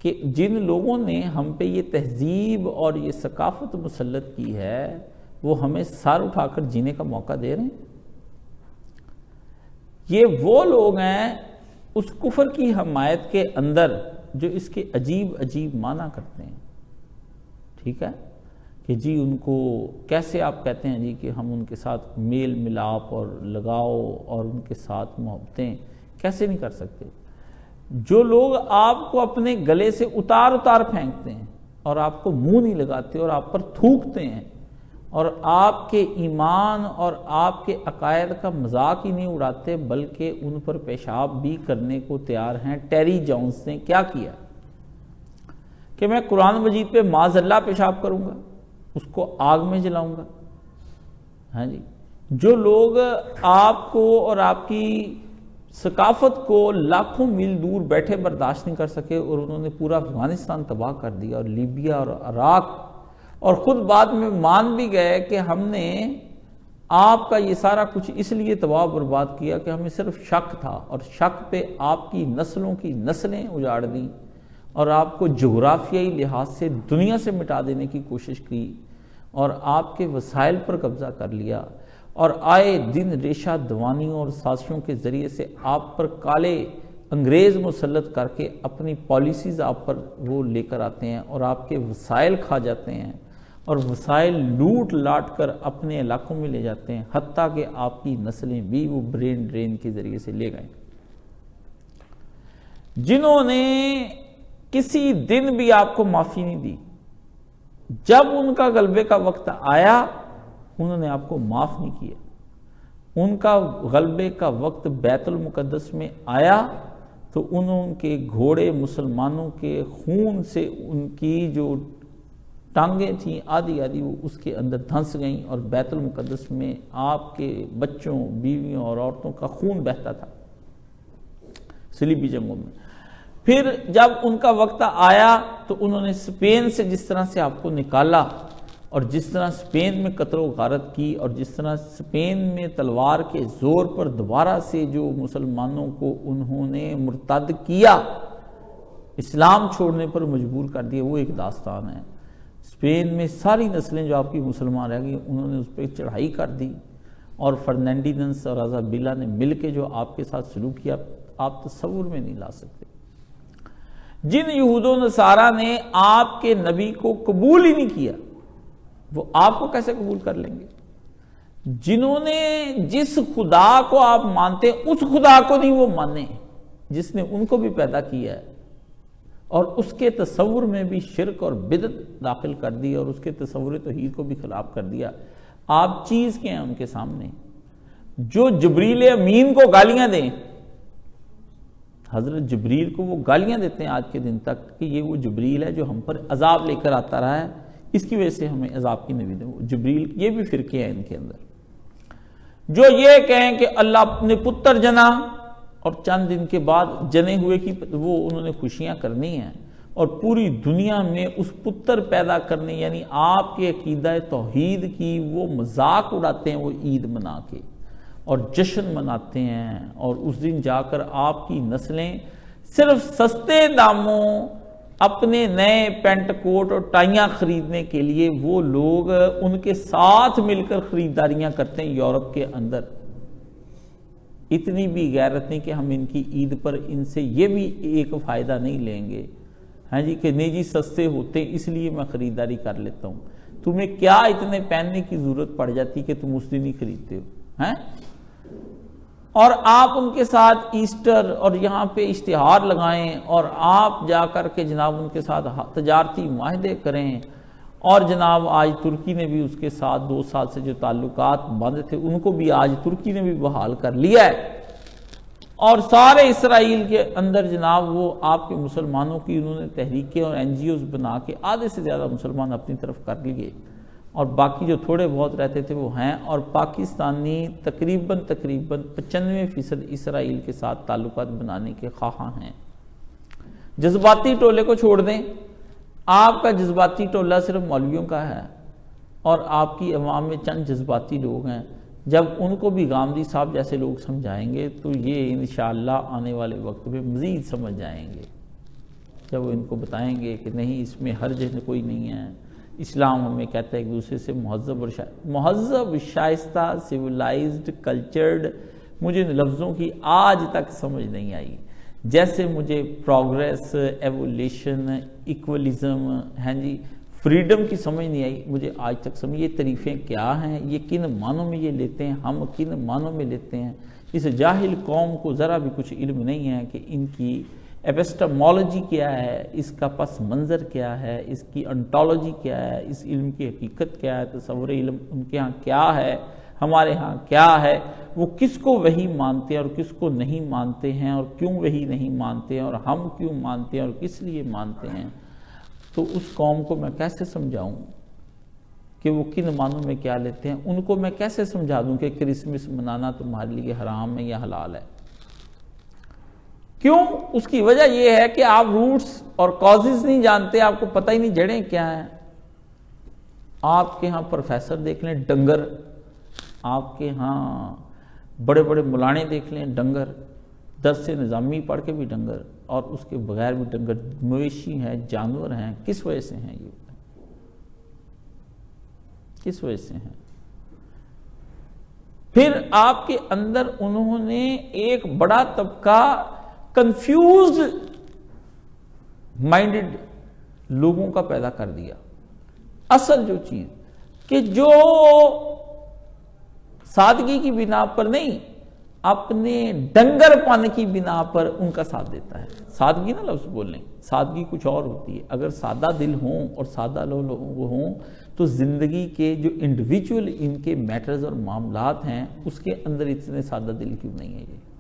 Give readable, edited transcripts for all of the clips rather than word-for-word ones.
کہ جن لوگوں نے ہم پہ یہ تہذیب اور یہ ثقافت مسلط کی ہے وہ ہمیں سر اٹھا کر جینے کا موقع دے رہے ہیں۔ یہ وہ لوگ ہیں اس کفر کی حمایت کے اندر جو اس کے عجیب عجیب معنی کرتے ہیں، ٹھیک ہے، کہ جی ان کو کیسے آپ کہتے ہیں جی کہ ہم ان کے ساتھ میل ملاپ اور لگاؤ اور ان کے ساتھ محبتیں کیسے نہیں کر سکتے۔ جو لوگ آپ کو اپنے گلے سے اتار اتار پھینکتے ہیں اور آپ کو منہ نہیں لگاتے اور آپ پر تھوکتے ہیں اور آپ کے ایمان اور آپ کے عقائد کا مذاق ہی نہیں اڑاتے بلکہ ان پر پیشاب بھی کرنے کو تیار ہیں، ٹیری جونز نے کیا کیا کہ میں قرآن مجید پہ معاذ اللہ پیشاب کروں گا، اس کو آگ میں جلاؤں گا۔ ہاں جی، جو لوگ آپ کو اور آپ کی ثقافت کو لاکھوں میل دور بیٹھے برداشت نہیں کر سکے اور انہوں نے پورا افغانستان تباہ کر دیا اور لیبیا اور عراق، اور خود بعد میں مان بھی گئے کہ ہم نے آپ کا یہ سارا کچھ اس لیے تباہ برباد کیا کہ ہمیں صرف شک تھا، اور شک پہ آپ کی نسلوں کی نسلیں اجاڑ دیں اور آپ کو جغرافیائی لحاظ سے دنیا سے مٹا دینے کی کوشش کی اور آپ کے وسائل پر قبضہ کر لیا، اور آئے دن ریشہ دوانیوں اور سازشوں کے ذریعے سے آپ پر کالے انگریز مسلط کر کے اپنی پالیسیز آپ پر وہ لے کر آتے ہیں اور آپ کے وسائل کھا جاتے ہیں اور وسائل لوٹ لاٹ کر اپنے علاقوں میں لے جاتے ہیں، حتیٰ کہ آپ کی نسلیں بھی وہ برین ڈرین کے ذریعے سے لے گئے۔ جنہوں نے کسی دن بھی آپ کو معافی نہیں دی، جب ان کا غلبے کا وقت آیا انہوں نے آپ کو معاف نہیں کیا۔ ان کا غلبے کا وقت بیت المقدس میں آیا تو انہوں کے گھوڑے مسلمانوں کے خون سے ان کی جو ٹانگیں تھیں آدھی آدھی وہ اس کے اندر دھنس گئیں، اور بیت المقدس میں آپ کے بچوں، بیویوں اور عورتوں کا خون بہتا تھا صلیبی جنگوں میں۔ پھر جب ان کا وقت آیا تو انہوں نے اسپین سے جس طرح سے آپ کو نکالا اور جس طرح اسپین میں قتل و غارت کی اور جس طرح اسپین میں تلوار کے زور پر دوبارہ سے جو مسلمانوں کو انہوں نے مرتد کیا، اسلام چھوڑنے پر مجبور کر دیا، وہ ایک داستان ہے۔ اسپین میں ساری نسلیں جو آپ کی مسلمان رہ گئی انہوں نے اس پہ چڑھائی کر دی، اور فرنینڈینس اور ازابیلا نے مل کے جو آپ کے ساتھ سلوک کیا آپ تصور میں نہیں لا سکتے۔ جن یہود و نصارہ نے آپ کے نبی کو قبول ہی نہیں کیا وہ آپ کو کیسے قبول کر لیں گے؟ جنہوں نے جس خدا کو آپ مانتے اس خدا کو نہیں وہ مانے جس نے ان کو بھی پیدا کیا ہے، اور اس کے تصور میں بھی شرک اور بدعت داخل کر دی اور اس کے تصور توحید کو بھی خلاف کر دیا۔ آپ چیز کیا ہیں ان کے سامنے؟ جو جبریل امین کو گالیاں دیں، حضرت جبریل کو وہ گالیاں دیتے ہیں آج کے دن تک کہ یہ وہ جبریل ہے جو ہم پر عذاب لے کر آتا رہا ہے، اس کی وجہ سے ہمیں عذاب کی نوید ہے۔ جبریل یہ بھی فرقے ہیں ان کے اندر جو یہ کہیں کہ اللہ نے پتر جنا اور چند دن کے بعد جنے ہوئے کی وہ انہوں نے خوشیاں کرنی ہیں، اور پوری دنیا میں اس پتر پیدا کرنے یعنی آپ کے عقیدہ توحید کی وہ مذاق اڑاتے ہیں، وہ عید منا کے اور جشن مناتے ہیں، اور اس دن جا کر آپ کی نسلیں صرف سستے داموں اپنے نئے پینٹ کوٹ اور ٹائیاں خریدنے کے لیے وہ لوگ ان کے ساتھ مل کر خریداریاں کرتے ہیں یورپ کے اندر۔ اتنی بھی غیرت نہیں کہ ہم ان کی عید پر ان سے یہ بھی ایک فائدہ نہیں لیں گے، ہاں جی، کہ نہیں جی سستے ہوتے اس لیے میں خریداری کر لیتا ہوں۔ تمہیں کیا اتنے پہننے کی ضرورت پڑ جاتی کہ تم اس دن ہی خریدتے ہو ہیں؟ اور آپ ان کے ساتھ ایسٹر اور یہاں پہ اشتہار لگائیں اور آپ جا کر کے جناب ان کے ساتھ تجارتی معاہدے کریں، اور جناب آج ترکی نے بھی اس کے ساتھ 2 سال سے جو تعلقات بند تھے ان کو بھی آج ترکی نے بھی بحال کر لیا ہے، اور سارے اسرائیل کے اندر جناب وہ آپ کے مسلمانوں کی انہوں نے تحریکیں اور NGOs بنا کے آدھے سے زیادہ مسلمان اپنی طرف کر لیے، اور باقی جو تھوڑے بہت رہتے تھے وہ ہیں، اور پاکستانی تقریباً 95% اسرائیل کے ساتھ تعلقات بنانے کے خواہاں ہیں۔ جذباتی ٹولے کو چھوڑ دیں، آپ کا جذباتی ٹولہ صرف مولویوں کا ہے، اور آپ کی عوام میں چند جذباتی لوگ ہیں، جب ان کو بھی غامدی صاحب جیسے لوگ سمجھائیں گے تو یہ انشاءاللہ آنے والے وقت میں مزید سمجھ جائیں گے۔ جب وہ ان کو بتائیں گے کہ نہیں اس میں حرج کوئی نہیں ہے، اسلام ہمیں کہتا ہے ایک دوسرے سے مہذب شائستہ سویلائزڈ کلچرڈ، مجھے ان لفظوں کی آج تک سمجھ نہیں آئی، جیسے مجھے پروگریس، ایولیشن، ایکولیزم، ہیں جی، فریڈم کی سمجھ نہیں آئی مجھے آج تک سمجھ، یہ تعریفیں کیا ہیں، یہ کن معنوں میں یہ لیتے ہیں، ہم کن معنوں میں لیتے ہیں۔ اس جاہل قوم کو ذرا بھی کچھ علم نہیں ہے کہ ان کی ایپسٹمولوجی کیا ہے، اس کا پس منظر کیا ہے، اس کی انٹالوجی کیا ہے، اس علم کی حقیقت کیا ہے، تصور علم ان کے ہاں کیا ہے، ہمارے ہاں کیا ہے، وہ کس کو وحی مانتے ہیں اور کس کو نہیں مانتے ہیں، اور کیوں وحی نہیں مانتے ہیں، اور ہم کیوں مانتے ہیں اور کس لیے مانتے ہیں۔ تو اس قوم کو میں کیسے سمجھاؤں کہ وہ کن معنوں میں کیا لیتے ہیں؟ ان کو میں کیسے سمجھا دوں کہ کرسمس منانا تمہارے لیے حرام ہے یا حلال ہے؟ کیوں؟ اس کی وجہ یہ ہے کہ آپ روٹس اور کازز نہیں جانتے، آپ کو پتہ ہی نہیں جڑیں کیا ہیں۔ آپ کے ہاں پروفیسر دیکھ لیں ڈنگر، آپ کے ہاں بڑے بڑے مولانے دیکھ لیں ڈنگر، درس نظامی پڑھ کے بھی ڈنگر، اور اس کے بغیر بھی ڈنگر، مویشی ہیں، جانور ہیں۔ کس وجہ سے ہیں یہ؟ کس وجہ سے ہیں؟ پھر آپ کے اندر انہوں نے ایک بڑا طبقہ کنفیوزڈ مائنڈڈ لوگوں کا پیدا کر دیا۔ اصل جو چیز کہ جو سادگی کی بنا پر نہیں، اپنے ڈنگر پن کی بنا پر ان کا ساتھ دیتا ہے۔ سادگی نہ لفظ بولیں، سادگی کچھ اور ہوتی ہے۔ اگر سادہ دل ہوں اور سادہ لوگ ہوں تو زندگی کے جو انڈیویجول ان کے میٹرز اور معاملات ہیں اس کے اندر اتنے سادہ دل کیوں نہیں ہے؟ یہ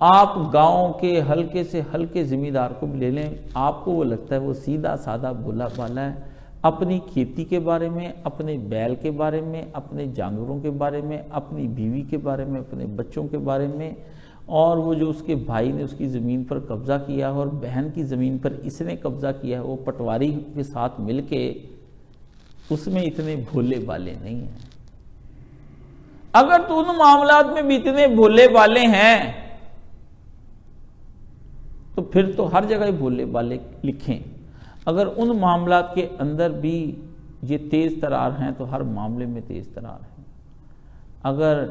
آپ گاؤں کے ہلکے سے ہلکے ذمہ دار کو بھی لے لیں، آپ کو وہ لگتا ہے وہ سیدھا سادہ بولا بالا ہے، اپنی کھیتی کے بارے میں، اپنے بیل کے بارے میں، اپنے جانوروں کے بارے میں، اپنی بیوی کے بارے میں، اپنے بچوں کے بارے میں، اور وہ جو اس کے بھائی نے اس کی زمین پر قبضہ کیا اور بہن کی زمین پر اس نے قبضہ کیا ہے، وہ پٹواری کے ساتھ مل کے اس میں اتنے بھولے بالے نہیں ہیں۔ اگر تو ان معاملات میں بھی اتنے بھولے بالے ہیں تو پھر تو ہر جگہ بھولے بالے لکھیں۔ اگر ان معاملات کے اندر بھی یہ تیز ترار ہیں تو ہر معاملے میں تیز ترار ہیں۔ اگر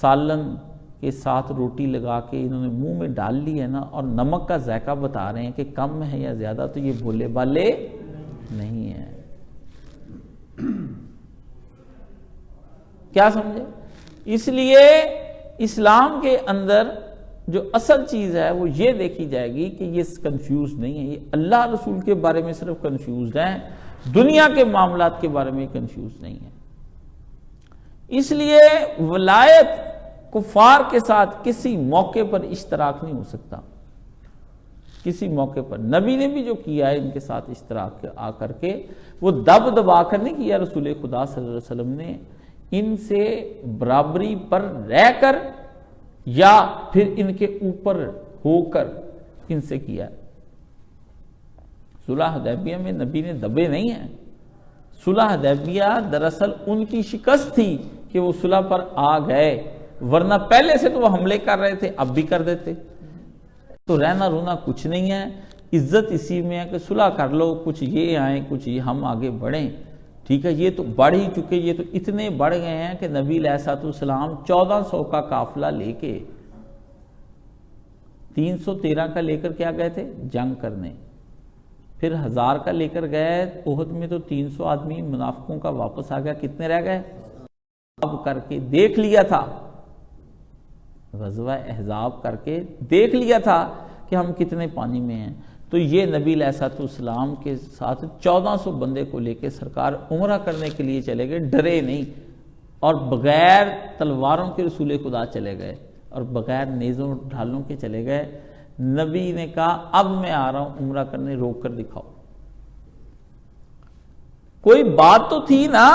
سالن کے ساتھ روٹی لگا کے انہوں نے منہ میں ڈال لی ہے نا اور نمک کا ذائقہ بتا رہے ہیں کہ کم ہے یا زیادہ، تو یہ بھولے بالے نہیں ہیں۔ کیا سمجھے؟ اس لیے اسلام کے اندر جو اصل چیز ہے وہ یہ دیکھی جائے گی کہ یہ کنفیوز نہیں ہے، یہ اللہ رسول کے بارے میں صرف کنفیوز ہیں، دنیا کے معاملات کے بارے میں کنفیوز نہیں ہے۔ اس لیے ولایت کفار کے ساتھ کسی موقع پر اشتراک نہیں ہو سکتا، کسی موقع پر۔ نبی نے بھی جو کیا ہے ان کے ساتھ اشتراک آ کر کے، وہ دبا کر نہیں کیا، رسول خدا صلی اللہ علیہ وسلم نے ان سے برابری پر رہ کر یا پھر ان کے اوپر ہو کر ان سے کیا۔ صلح حدیبیہ میں نبی نے دبے نہیں ہیں۔ صلح حدیبیہ دراصل ان کی شکست تھی کہ وہ صلح پر آ گئے، ورنہ پہلے سے تو وہ حملے کر رہے تھے، اب بھی کر دیتے۔ تو رہنا رونا کچھ نہیں ہے، عزت اسی میں ہے کہ صلح کر لو، کچھ یہ آئیں کچھ یہ ہم آگے بڑھیں، ٹھیک ہے۔ یہ تو بڑھ ہی چکے، یہ تو اتنے بڑھ گئے ہیں کہ نبی علیہ السلام 1400 کا قافلہ لے کے 313 کا لے کر کیا گئے تھے؟ جنگ کرنے۔ پھر 1000 کا لے کر گئے احد میں، تو 300 آدمی منافقوں کا واپس آ گیا، کتنے رہ گئے؟ اب کر کے دیکھ لیا تھا، غزوہ احزاب کر کے دیکھ لیا تھا کہ ہم کتنے پانی میں ہیں۔ تو یہ نبی علیہ السلام کے ساتھ 1400 بندے کو لے کے سرکار عمرہ کرنے کے لیے چلے گئے، ڈرے نہیں، اور بغیر تلواروں کے رسول خدا چلے گئے اور بغیر نیزوں ڈھالوں کے چلے گئے۔ نبی نے کہا اب میں آ رہا ہوں عمرہ کرنے، روک کر دکھاؤ۔ کوئی بات تو تھی نا،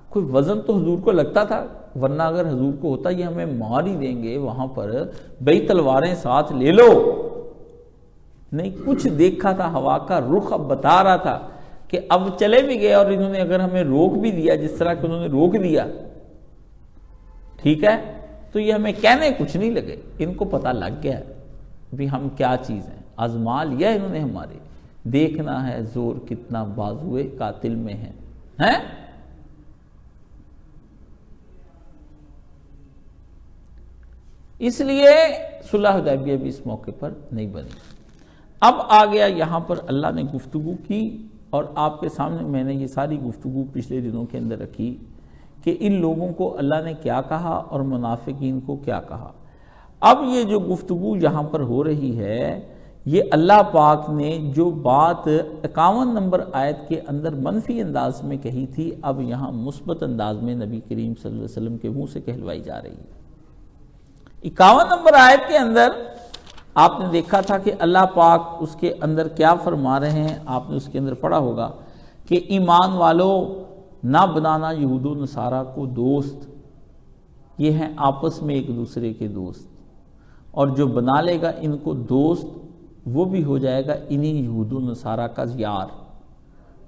کوئی وزن تو حضور کو لگتا تھا، ورنہ اگر حضور کو ہوتا یہ ہمیں مار ہی دیں گے وہاں پر، بھئی تلواریں ساتھ لے لو، نہیں کچھ دیکھا تھا، ہوا کا رخ اب بتا رہا تھا کہ اب چلے بھی گئے، اور انہوں نے اگر ہمیں روک بھی دیا جس طرح کہ انہوں نے روک دیا، ٹھیک ہے، تو یہ ہمیں کہنے کچھ نہیں لگے، ان کو پتہ لگ گیا بھی ہم کیا چیز ہیں۔ آزما لیا انہوں نے ہمارے، دیکھنا ہے زور کتنا بازوئے قاتل میں ہے، ہیں؟ اس لیے صلح حدیبیہ بھی اس موقع پر نہیں بنی۔ اب آ گیا یہاں پر اللہ نے گفتگو کی، اور آپ کے سامنے میں نے یہ ساری گفتگو پچھلے دنوں کے اندر رکھی کہ ان لوگوں کو اللہ نے کیا کہا اور منافقین کو کیا کہا۔ اب یہ جو گفتگو یہاں پر ہو رہی ہے، یہ اللہ پاک نے جو بات 51 نمبر آیت کے اندر منفی انداز میں کہی تھی، اب یہاں مثبت انداز میں نبی کریم صلی اللہ علیہ وسلم کے منہ سے کہلوائی جا رہی ہے۔ 51 نمبر آیت کے اندر آپ نے دیکھا تھا کہ اللہ پاک اس کے اندر کیا فرما رہے ہیں، آپ نے اس کے اندر پڑھا ہوگا کہ ایمان والو نہ بنانا یہود و نصارہ کو دوست، یہ ہیں آپس میں ایک دوسرے کے دوست، اور جو بنا لے گا ان کو دوست وہ بھی ہو جائے گا انہی یہود و نصارہ کا یار،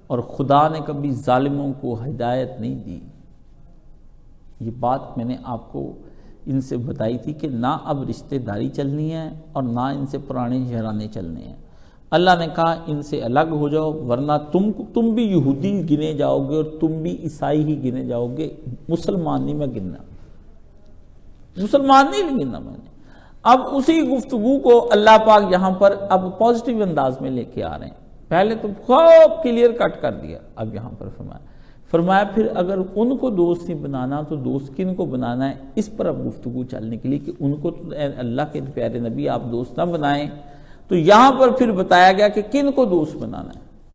اور خدا نے کبھی ظالموں کو ہدایت نہیں دی۔ یہ بات میں نے آپ کو ان سے بتائی تھی کہ نہ اب رشتہ داری چلنی ہے اور نہ ان سے پرانے یارانے چلنے ہیں۔ اللہ نے کہا ان سے الگ ہو جاؤ، ورنہ تم بھی یہودی گنے جاؤ گے اور تم بھی عیسائی ہی گنے جاؤ گے، مسلمان نہیں میں گننا، مسلمان نہیں گننا میں نے۔ اب اسی گفتگو کو اللہ پاک یہاں پر اب پازیٹیو انداز میں لے کے آ رہے ہیں۔ پہلے تو خوب کلیئر کٹ کر دیا، اب یہاں پر فرمایا پھر اگر ان کو دوست نہیں بنانا تو دوست کن کو بنانا ہے، اس پر اب گفتگو چلنے کے لیے کہ ان کو تو اللہ کے پیارے نبی آپ دوست نہ بنائیں، تو یہاں پر پھر بتایا گیا کہ کن کو دوست بنانا ہے۔